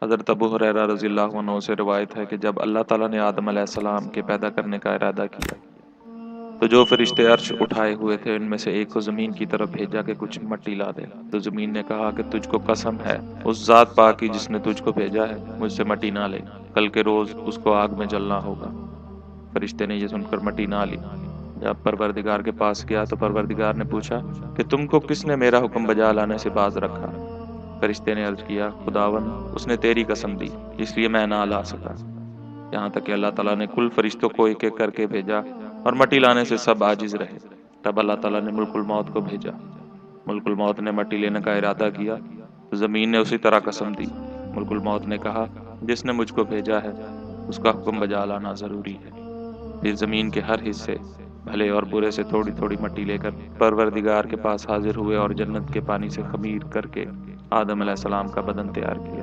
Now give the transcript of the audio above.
हज़रत अबू हुरैरा रज़ियल्लाहु अन्हु से रिवायत है कि जब अल्लाह ताला ने आदम अलैहिस्सलाम के पैदा करने का इरादा किया, तो जो फरिश्ते अर्श उठाए हुए थे उनमें से एक को ज़मीन की तरफ भेजा कि कुछ मिट्टी ला दे। तो ज़मीन ने कहा कि तुझको कसम है उस ज़ात पाक की जिसने तुझको भेजा है, मुझसे मिट्टी ना ले, कल के रोज़ उसको आग में जलना होगा। फरिश्ते ने ये सुनकर मिट्टी ना ली। जब परवरदिगार के पास गया तो परवरदिगार ने पूछा कि तुमको किसने मेरा हुक्म बजा लाने से बाज रखा? फरिश्ते ने अर्ज किया, खुदावन उसने तेरी कसम दी, इसलिए मैं ना ला सका। यहाँ तक कि अल्लाह ताला ने कुल फरिश्तों को एक एक करके भेजा और मट्टी लाने से सब आजिज रहे। तब अल्लाह ताला ने मुल्कुल मौत को भेजा। मुल्कुल मौत ने मट्टी लेने का इरादा किया तो ज़मीन ने उसी तरह कसम दी। मुल्कुल मौत ने कहा, जिसने मुझको भेजा है उसका हुक्म बजा लाना ज़रूरी है। फिर ज़मीन के हर हिस्से भले और बुरे से थोड़ी थोड़ी मट्टी लेकर परवरदिगार के पास हाजिर हुए और जन्नत के पानी से खमीर करके आदम अलैहिस्सलाम का बदन तैयार किया।